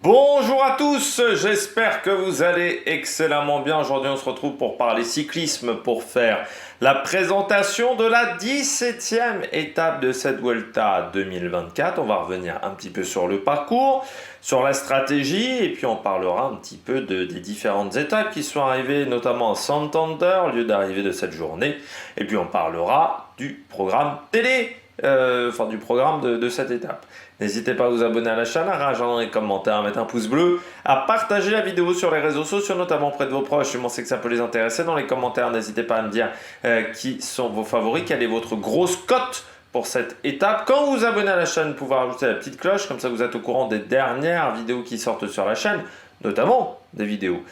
Bonjour à tous, j'espère que vous allez excellemment bien. Aujourd'hui on se retrouve pour parler cyclisme, pour faire la présentation de la 17e étape de cette Vuelta 2024. On va revenir un petit peu sur le parcours, sur la stratégie et puis on parlera un petit peu des différentes étapes qui sont arrivées, notamment à Santander, lieu d'arrivée de cette journée. Et puis on parlera du programme télé, du programme de cette étape. N'hésitez pas à vous abonner à la chaîne, à réagir dans les commentaires, à mettre un pouce bleu, à partager la vidéo sur les réseaux sociaux, notamment auprès de vos proches. Je sais que ça peut les intéresser. Dans les commentaires, n'hésitez pas à me dire qui sont vos favoris, quelle est votre grosse cote pour cette étape. Quand vous vous abonnez à la chaîne, vous pouvez rajouter la petite cloche, comme ça vous êtes au courant des dernières vidéos qui sortent sur la chaîne, notamment des vidéos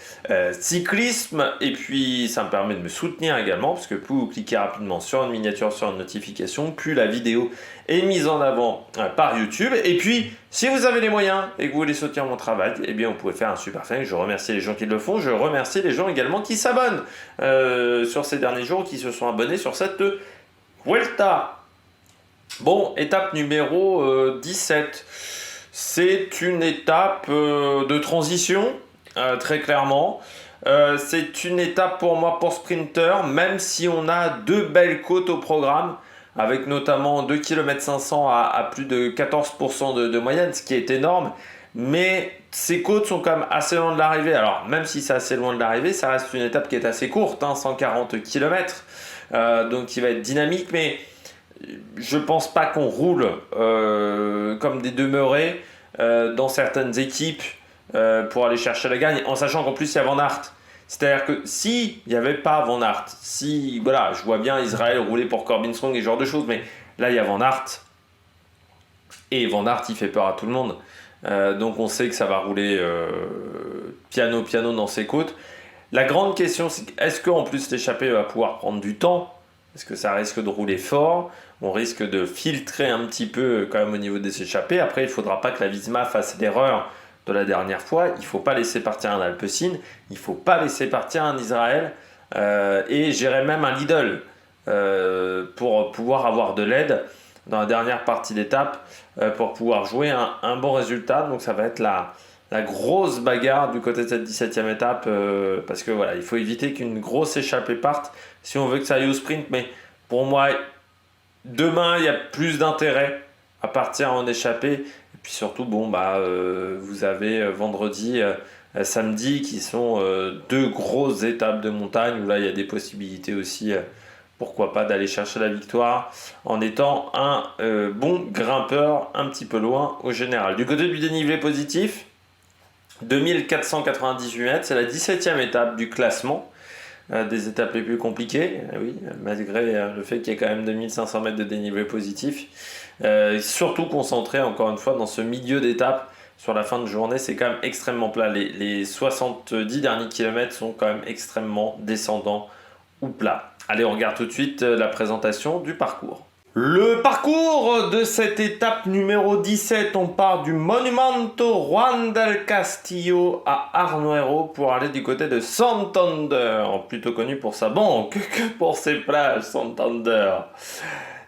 cyclisme, et puis ça me permet de me soutenir également, parce que plus vous cliquez rapidement sur une miniature, sur une notification, plus la vidéo est mise en avant par YouTube. Et puis si vous avez les moyens et que vous voulez soutenir mon travail, eh bien vous pouvez faire un super thanks. Je remercie les gens qui le font, je remercie les gens également qui s'abonnent sur ces derniers jours, qui se sont abonnés sur cette Vuelta. Bon, étape numéro 17. C'est une étape de transition, très clairement. C'est une étape pour moi pour sprinter, même si on a deux belles côtes au programme, avec notamment 2 km 500 à plus de 14% de moyenne, ce qui est énorme. Mais ces côtes sont quand même assez loin de l'arrivée. Alors, même si c'est assez loin de l'arrivée, ça reste une étape qui est assez courte, 140 km. Donc, qui va être dynamique, mais je pense pas qu'on roule comme des demeurés dans certaines équipes pour aller chercher la gagne, en sachant qu'en plus il y a Van Aert. C'est-à-dire que si il n'y avait pas Van Aert, si voilà, je vois bien Israël rouler pour Corbin Strong et ce genre de choses, mais là il y a Van Aert et Van Aert il fait peur à tout le monde. Donc on sait que ça va rouler piano dans ses côtes. La grande question c'est est-ce qu'en plus l'échappée va pouvoir prendre du temps? Est-ce que ça risque de rouler fort? On risque de filtrer un petit peu quand même au niveau des échappées. Après, il ne faudra pas que la Visma fasse l'erreur de la dernière fois. Il ne faut pas laisser partir un Alpecin. Il ne faut pas laisser partir un Israël. Et j'irai même un Lidl pour pouvoir avoir de l'aide dans la dernière partie d'étape pour pouvoir jouer un bon résultat. Donc ça va être la grosse bagarre du côté de cette 17e étape parce que voilà, il faut éviter qu'une grosse échappée parte si on veut que ça aille au sprint. Mais pour moi, demain, il y a plus d'intérêt à partir en échappée. Et puis surtout, vous avez vendredi, samedi qui sont deux grosses étapes de montagne où là, il y a des possibilités aussi, pourquoi pas, d'aller chercher la victoire en étant un bon grimpeur un petit peu loin au général. Du côté du dénivelé positif, 2498 mètres, c'est la 17e étape du classement. Des étapes les plus compliquées, oui, malgré le fait qu'il y ait quand même 2500 mètres de dénivelé positif. Surtout concentré, encore une fois, dans ce milieu d'étape. Sur la fin de journée, c'est quand même extrêmement plat. Les 70 derniers kilomètres sont quand même extrêmement descendants ou plats. Allez, on regarde tout de suite la présentation du parcours. Le parcours de cette étape numéro 17, on part du Monumento Juan del Castillo à Arnuero pour aller du côté de Santander, plutôt connu pour sa banque que pour ses plages, Santander.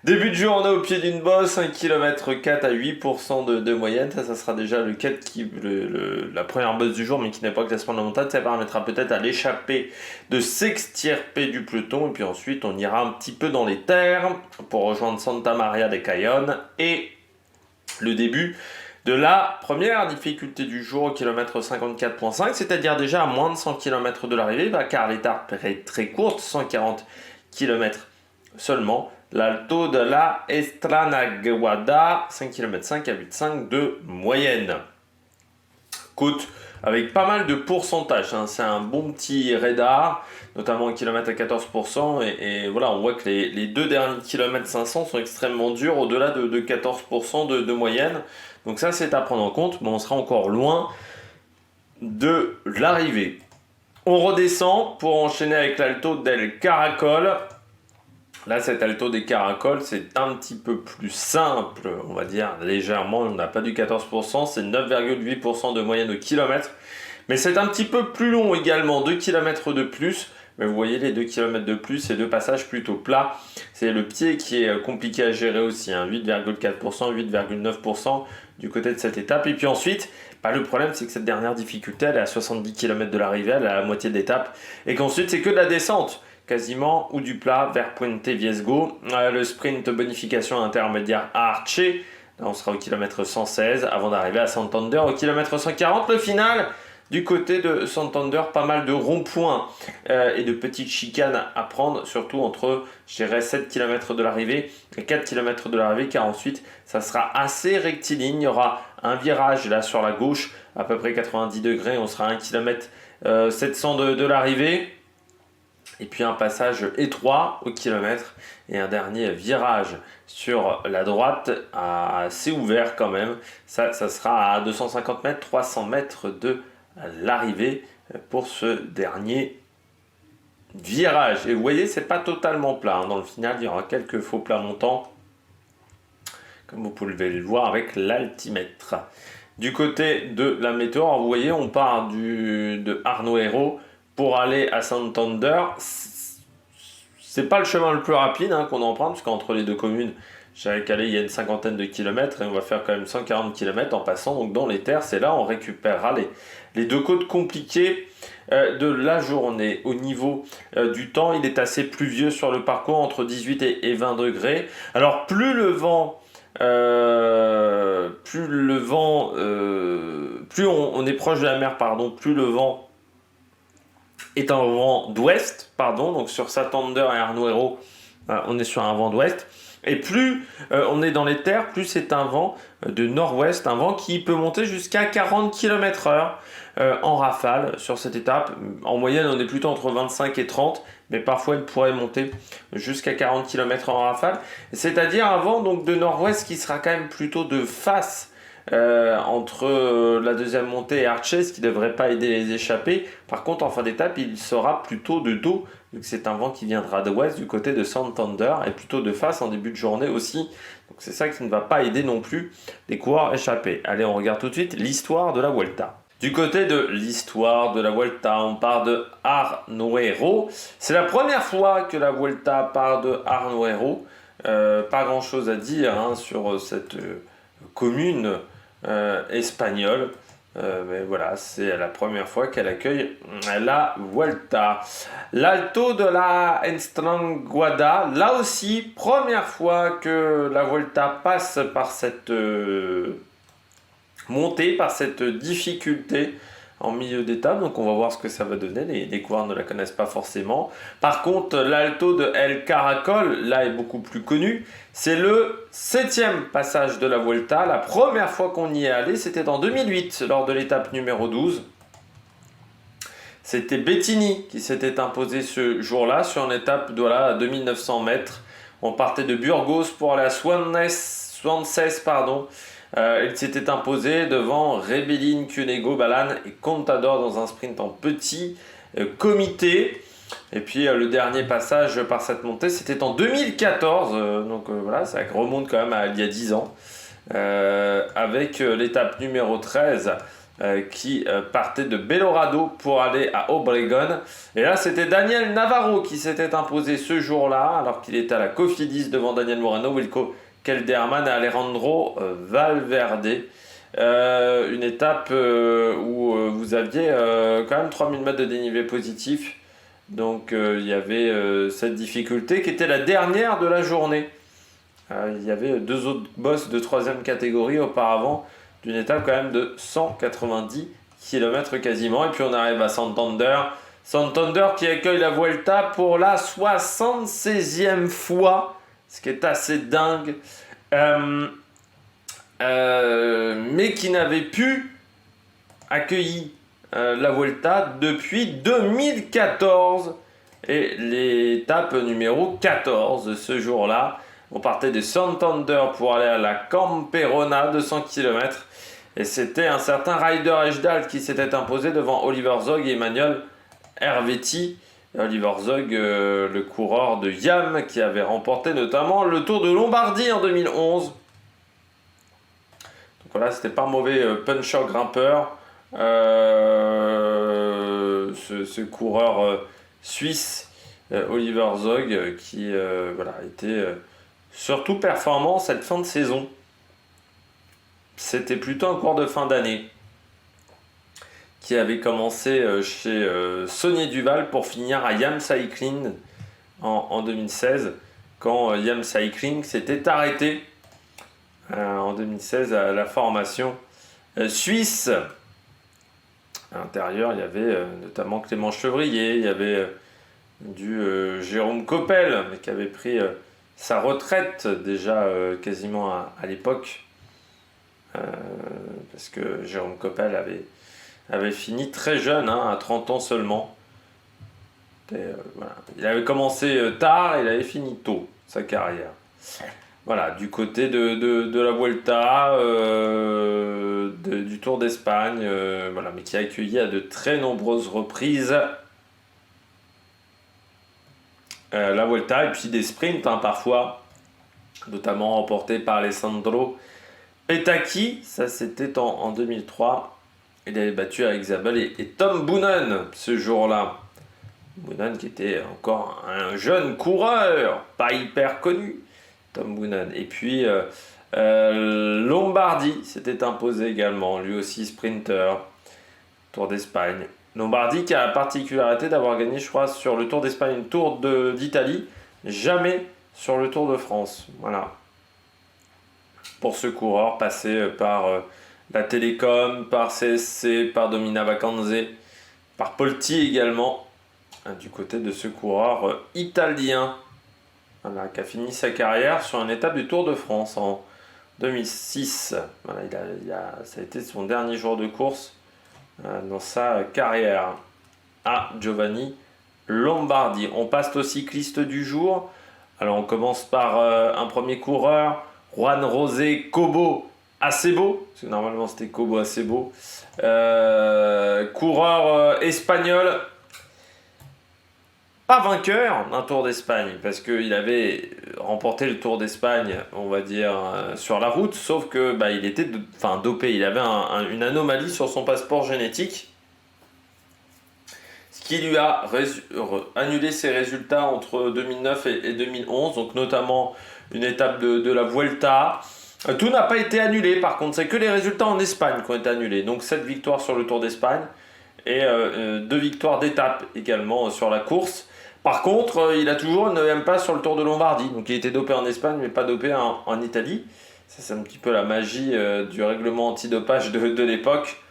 Début de journée au pied d'une bosse, 1 km 4 à 8% de moyenne, ça sera déjà la première bosse du jour, mais qui n'est pas classement de la montagne. Ça permettra peut-être à l'échappée de s'extirper du peloton, et puis ensuite on ira un petit peu dans les terres pour rejoindre Santa Maria de Cayón et le début de la première difficulté du jour au kilomètre 54.5, c'est-à-dire déjà à moins de 100 km de l'arrivée, car l'étape est très courte, 140 km seulement. L'Alto de la Estranaguada, 5 km 5 à 8,5 de moyenne. Côte avec pas mal de pourcentage, c'est un bon petit radar, notamment un kilomètre à 14%, et voilà, on voit que les deux derniers kilomètres 500 sont extrêmement durs, au-delà de 14% de moyenne. Donc ça, c'est à prendre en compte, mais on sera encore loin de l'arrivée. On redescend pour enchaîner avec l'Alto del Caracol. Là, cet Alto des Caracoles, c'est un petit peu plus simple, on va dire, légèrement. On n'a pas du 14%, c'est 9,8% de moyenne au kilomètre. Mais c'est un petit peu plus long également, 2 km de plus, Mais vous voyez les 2 km de plus et 2 passages plutôt plats. C'est le pied qui est compliqué à gérer aussi, hein, 8,4%, 8,9% du côté de cette étape. Et puis ensuite, le problème c'est que cette dernière difficulté, elle est à 70 km de l'arrivée, elle est à la moitié de l'étape. Et qu'ensuite c'est que de la descente, quasiment, ou du plat vers Puente Viesgo. Le sprint bonification intermédiaire à Arche. Là, on sera au kilomètre 116 avant d'arriver à Santander au kilomètre 140. Le final, du côté de Santander, pas mal de ronds-points et de petites chicanes à prendre, surtout entre, je dirais, 7 km de l'arrivée et 4 km de l'arrivée, car ensuite, ça sera assez rectiligne. Il y aura un virage là sur la gauche, à peu près 90 degrés, on sera à 1 km 700 de l'arrivée. Et puis un passage étroit au kilomètre et un dernier virage sur la droite assez ouvert quand même. Ça sera à 250 mètres, 300 mètres de l'arrivée pour ce dernier virage. Et vous voyez, c'est pas totalement plat, hein. Dans le final, il y aura quelques faux plats montants, comme vous pouvez le voir avec l'altimètre. Du côté de la météo, alors vous voyez, on part de Arnoero pour aller à Santander. C'est pas le chemin le plus rapide, hein, qu'on emprunte, parce qu'entre les deux communes, j'avais calé il y a une cinquantaine de kilomètres et on va faire quand même 140 km en passant donc dans les terres. C'est là où on récupérera les deux côtes compliquées de la journée. Au niveau du temps, il est assez pluvieux sur le parcours, entre 18 et 20 degrés. Alors plus on est proche de la mer, plus le vent est un vent d'ouest, donc sur Santander et Arnoero, on est sur un vent d'ouest. Et plus on est dans les terres, plus c'est un vent de nord-ouest, un vent qui peut monter jusqu'à 40 km/h en rafale sur cette étape. En moyenne, on est plutôt entre 25 et 30, mais parfois il pourrait monter jusqu'à 40 km/h en rafale. C'est-à-dire un vent donc, de nord-ouest qui sera quand même plutôt de face entre la deuxième montée et Arches, ce qui ne devrait pas aider les échappés. Par contre, en fin d'étape, il sera plutôt de dos, vu que c'est un vent qui viendra de l'ouest du côté de Santander, et plutôt de face en début de journée aussi. Donc c'est ça qui ne va pas aider non plus les coureurs échappés. Allez, on regarde tout de suite l'histoire de la Vuelta. Du côté de l'histoire de la Vuelta, on part de Arnoero. C'est la première fois que la Vuelta part de Arnoero. Pas grand chose à dire sur cette commune espagnole. Mais voilà, c'est la première fois qu'elle accueille la Vuelta. L'Alto de la Estranguada, là aussi, première fois que la Vuelta passe par cette montée, par cette difficulté en milieu d'étape. Donc on va voir ce que ça va donner. Les coureurs ne la connaissent pas forcément. Par contre, l'Alto de El Caracol, là, est beaucoup plus connu. C'est le 7e passage de la Vuelta. La première fois qu'on y est allé, c'était en 2008, lors de l'étape numéro 12. C'était Bettini qui s'était imposé ce jour-là sur une étape à 2900 mètres. On partait de Burgos pour aller à Swanses, il s'était imposé devant Rebellin, Cunego, Balan et Contador dans un sprint en petit comité. Et puis le dernier passage par cette montée, c'était en 2014. Donc voilà, ça remonte quand même à il y a 10 ans. Avec l'étape numéro 13 qui partait de Belorado pour aller à Obregon. Et là, c'était Daniel Navarro qui s'était imposé ce jour-là, alors qu'il était à la Cofidis devant Daniel Moreno, Wilco Kelderman et Alejandro Valverde. Une étape où vous aviez quand même 3000 mètres de dénivelé positif. Donc il y avait cette difficulté qui était la dernière de la journée. Il y avait deux autres bosses de 3e catégorie auparavant, d'une étape quand même de 190 km quasiment. Et puis on arrive à Santander. Santander qui accueille la Vuelta pour la 76e fois, ce qui est assez dingue, mais qui n'avait pu accueillir la Vuelta depuis 2014 et l'étape numéro 14 ce jour-là. On partait de Santander pour aller à la Camperona, 200 km, et c'était un certain Ryder Ejdahl qui s'était imposé devant Oliver Zog et Emmanuel Hervetti. Oliver Zog, le coureur de YAM, qui avait remporté notamment le Tour de Lombardie en 2011. Donc voilà, c'était pas mauvais puncher grimpeur. Ce coureur suisse, Oliver Zog, qui voilà, était surtout performant cette fin de saison. C'était plutôt un cours de fin d'année qui avait commencé chez Saunier Duval pour finir à Yam Cycling en 2016, quand Yam Cycling s'était arrêté en 2016 à la formation suisse. À l'intérieur, il y avait notamment Clément Chevrier, il y avait Jérôme Coppel, mais qui avait pris sa retraite déjà quasiment à l'époque, parce que Jérôme Coppel avait fini très jeune, hein, à 30 ans seulement. Voilà. Il avait commencé tard, il avait fini tôt sa carrière. Voilà, du côté de la Vuelta, du Tour d'Espagne, voilà, mais qui a accueilli à de très nombreuses reprises la Vuelta, et puis des sprints, hein, parfois, notamment remportés par Alessandro Petacchi. Ça, c'était en 2003. Il avait battu Eric Zabel et Tom Boonen ce jour-là. Boonen qui était encore un jeune coureur, pas hyper connu, Tom Boonen. Et puis Lombardi s'était imposé également, lui aussi sprinter, Tour d'Espagne. Lombardi qui a la particularité d'avoir gagné, je crois, sur le Tour d'Espagne, le Tour d'Italie, jamais sur le Tour de France. Voilà. Pour ce coureur, passé par la Télécom, par CSC, par Domina Vacanze, par Polti également, du côté de ce coureur italien, voilà, qui a fini sa carrière sur une étape du Tour de France en 2006. Voilà, ça a été son dernier jour de course dans sa carrière. Giovanni Lombardi. On passe au cycliste du jour. Alors on commence par un premier coureur, Juan José Cobo Acebo, parce que normalement c'était Cobo Acebo, coureur espagnol, pas vainqueur d'un Tour d'Espagne, parce qu'il avait remporté le Tour d'Espagne, on va dire, sur la route, sauf que il était dopé, il avait une anomalie sur son passeport génétique, ce qui lui a annulé ses résultats entre 2009 et 2011, donc notamment une étape de la Vuelta. Tout n'a pas été annulé, par contre, c'est que les résultats en Espagne qui ont été annulés, donc 7 victoires sur le Tour d'Espagne, et 2 victoires d'étape également sur la course. Par contre, il a toujours une M-Pass sur le Tour de Lombardie. Donc il était dopé en Espagne, mais pas dopé en Italie. Ça, c'est un petit peu la magie du règlement antidopage de l'époque.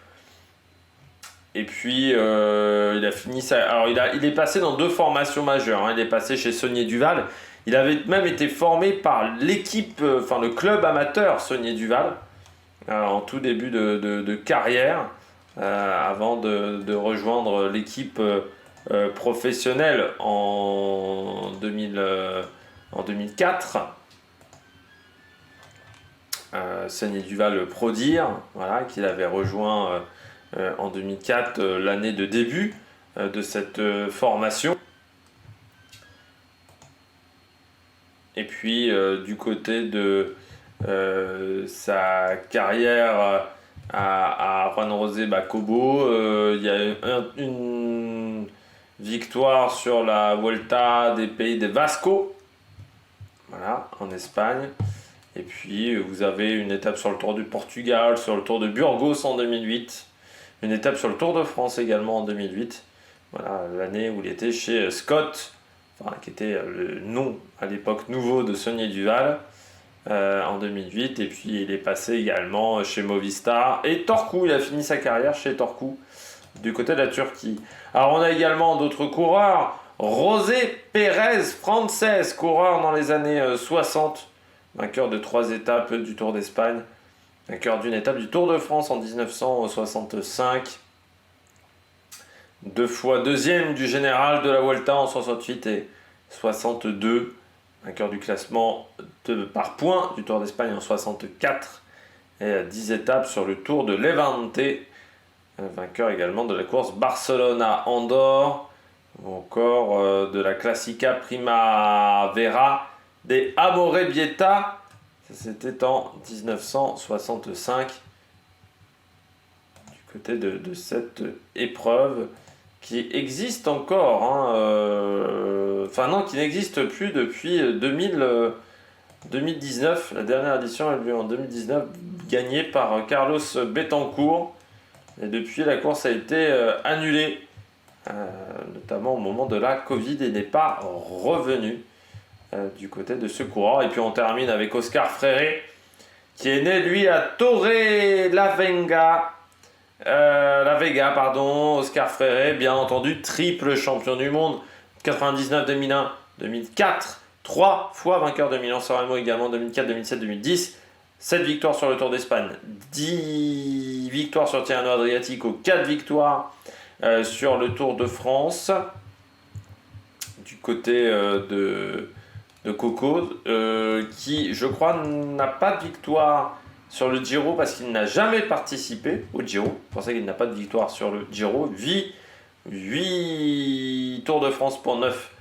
Et puis, il a fini ça. Alors, il est passé dans 2 formations majeures, hein. Il est passé chez Saunier Duval. Il avait même été formé par l'équipe, le club amateur Saunier Duval, en tout début de carrière, avant de rejoindre l'équipe professionnel en 2004. Saunier Duval Prodir, voilà, qu'il avait rejoint en 2004, l'année de début de cette formation. Et puis du côté de sa carrière à Juan José Cobo, il y a une victoire sur la Vuelta des Pays de Vasco, voilà, en Espagne. Et puis vous avez une étape sur le Tour du Portugal, sur le Tour de Burgos en 2008, une étape sur le Tour de France également en 2008. Voilà, l'année où il était chez Scott, qui était le nom à l'époque nouveau de Saunier Duval, en 2008. Et puis il est passé également chez Movistar et Torcu. Il a fini sa carrière chez Torcu, du côté de la Turquie. Alors on a également d'autres coureurs. José Pérez Frances, coureur dans les années 60, vainqueur de 3 étapes du Tour d'Espagne, vainqueur d'une étape du Tour de France en 1965, 2 fois deuxième du général de la Vuelta en 68 et 62, vainqueur du classement par points du Tour d'Espagne en 64, et 10 étapes sur le Tour de Levante, vainqueur également de la course Barcelona-Andorre, ou encore de la Classica Primavera des Amorebieta. C'était en 1965, du côté de cette épreuve qui existe encore, hein, enfin non, qui n'existe plus depuis 2019. La dernière édition a eu lieu en 2019, gagnée par Carlos Betancourt. Et depuis, la course a été annulée, notamment au moment de la Covid, et n'est pas revenue du côté de ce coureur. Et puis on termine avec Oscar Freire, qui est né, lui, à La Vega, pardon. Oscar Freire, bien entendu, triple champion du monde, 99, 2001, 2004, 3 fois vainqueur de Milan-San Remo également, 2004, 2007, 2010, 7 victoires sur le Tour d'Espagne, 10 victoires sur Tirreno Adriatico, 4 victoires sur le Tour de France, du côté de Coco, qui, je crois, n'a pas de victoire sur le Giro parce qu'il n'a jamais participé au Giro. C'est pour ça qu'il n'a pas de victoire sur le Giro. 8 Tours de France pour 9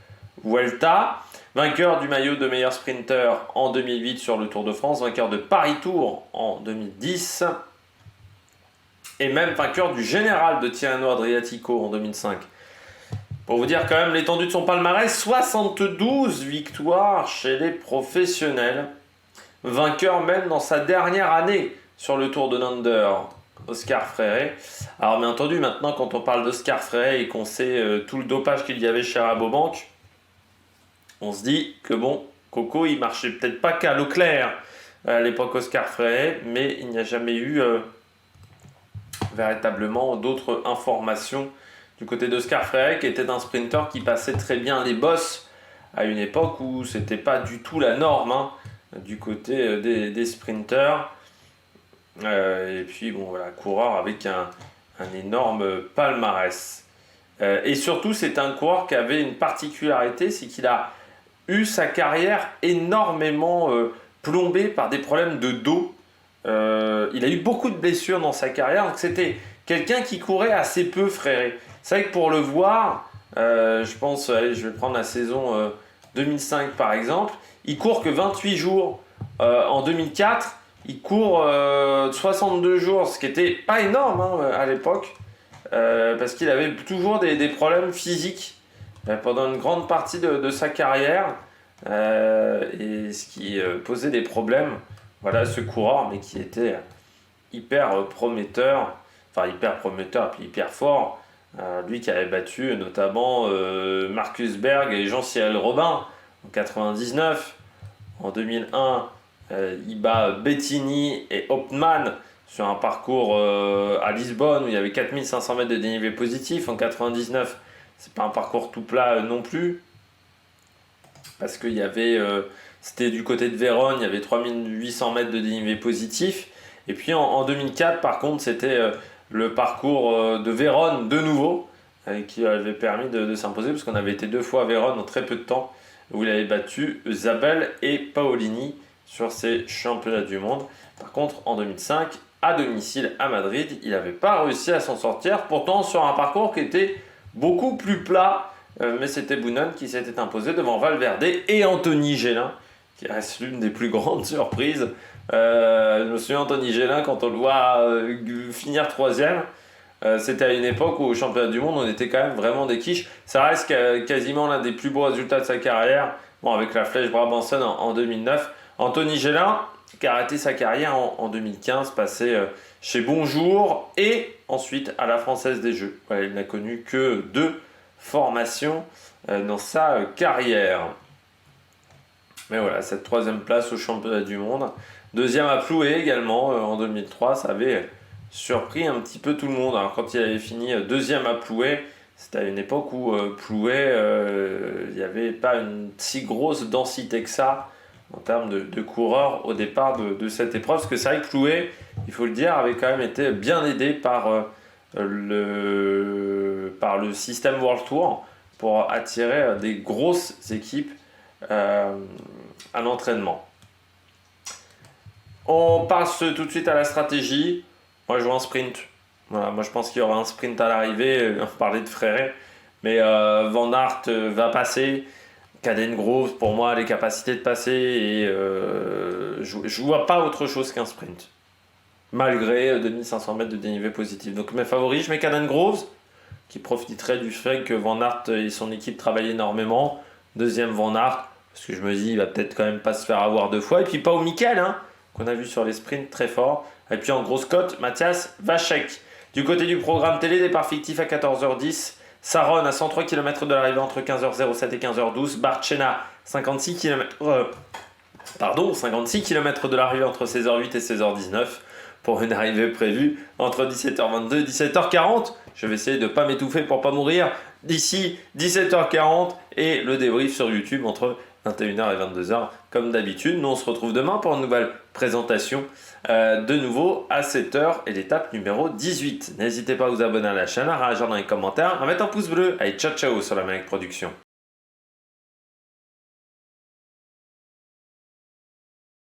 Vuelta. Vainqueur du maillot de meilleur sprinter en 2008 sur le Tour de France. Vainqueur de Paris Tour en 2010. Et même vainqueur du général de Tirreno Adriatico en 2005. Pour vous dire quand même l'étendue de son palmarès, 72 victoires chez les professionnels. Vainqueur même dans sa dernière année sur le Tour de Lander, Oscar Freire. Alors bien entendu, maintenant quand on parle d'Oscar Freire et qu'on sait tout le dopage qu'il y avait chez Rabobank, on se dit que bon, Coco il marchait peut-être pas qu'à l'eau claire à l'époque Oscar Freire, mais il n'y a jamais eu véritablement d'autres informations du côté d'Oscar Freire, qui était un sprinter qui passait très bien les bosses à une époque où c'était pas du tout la norme, hein, du côté des sprinters. Et puis bon voilà, coureur avec un énorme palmarès. Et surtout c'est un coureur qui avait une particularité, c'est qu'il a eu sa carrière énormément plombée par des problèmes de dos. Il a eu beaucoup de blessures dans sa carrière, donc c'était quelqu'un qui courait assez peu, Freire. C'est vrai que pour le voir, je pense, allez, je vais prendre la saison 2005 par exemple, il court que 28 jours. En 2004, il court 62 jours, ce qui n'était pas énorme hein, à l'époque, parce qu'il avait toujours des problèmes physiques pendant une grande partie de sa carrière, et ce qui posait des problèmes, voilà, ce coureur, mais qui était hyper prometteur, et puis hyper fort, lui qui avait battu notamment Marcus Berg et Jean-Cyril Robin en 99, en 2001, il bat Bettini et Hopman sur un parcours à Lisbonne où il y avait 4500 mètres de dénivelé positif. En 99, c'est pas un parcours tout plat non plus, parce qu'il y avait, c'était du côté de Vérone, il y avait 3800 mètres de dénivelé positif. Et puis en 2004, par contre, c'était le parcours de Vérone de nouveau, qui avait permis de s'imposer, parce qu'on avait été 2 fois à Vérone en très peu de temps, où il avait battu Zabel et Paolini sur ces championnats du monde. Par contre, en 2005, à domicile à Madrid, il n'avait pas réussi à s'en sortir, pourtant sur un parcours qui était beaucoup plus plat, mais c'était Boonen qui s'était imposé devant Valverde et Anthony Gélin, qui reste l'une des plus grandes surprises. Je me souviens Anthony Gélin, quand on le voit finir 3ème, c'était à une époque où au championnat du monde on était quand même vraiment des quiches. Ça reste quasiment l'un des plus beaux résultats de sa carrière, bon, avec la Flèche Brabançonne en 2009. Anthony Gélin qui a arrêté sa carrière en 2015, passé chez Bonjour et ensuite à la Française des Jeux. Voilà, il n'a connu que 2 formations dans sa carrière. Mais voilà, cette 3ème place au championnat du monde. 2e à Ploué également en 2003, ça avait surpris un petit peu tout le monde. Alors quand il avait fini 2e à Ploué, c'était à une époque où Ploué, il n'y avait pas une si grosse densité que ça en termes de coureurs au départ de cette épreuve. Parce que c'est vrai que Ploué, il faut le dire, avait quand même été bien aidé par le système World Tour pour attirer des grosses équipes à l'entraînement. On passe tout de suite à la stratégie. Moi, je vois un sprint. Voilà, moi, je pense qu'il y aura un sprint à l'arrivée. On parlait de Freire, mais Van Aert va passer. Cadengrove, pour moi, a les capacités de passer. Et je vois pas autre chose qu'un sprint, malgré 2500 mètres de dénivelé positif. Donc mes favoris, je mets Cadengrove, qui profiterait du fait que Van Aert et son équipe travaillent énormément. Deuxième Van Aert, parce que je me dis, il va peut-être quand même pas se faire avoir 2 fois. Et puis pas au Mikel, hein, qu'on a vu sur les sprints très fort. Et puis en grosse cote, Mathias Vachek. Du côté du programme télé, départ fictif à 14h10. Saron à 103 km de l'arrivée entre 15h07 et 15h12. Barchena, 56 km, 56 km de l'arrivée entre 16h08 et 16h19. Pour une arrivée prévue entre 17h22 et 17h40. Je vais essayer de ne pas m'étouffer pour ne pas mourir d'ici 17h40 et le débrief sur YouTube entre 21h et 22h comme d'habitude. Nous on se retrouve demain pour une nouvelle présentation de nouveau à 7h et l'étape numéro 18. N'hésitez pas à vous abonner à la chaîne, à réagir dans les commentaires, à mettre un pouce bleu. Allez, ciao ciao sur la Mec Production.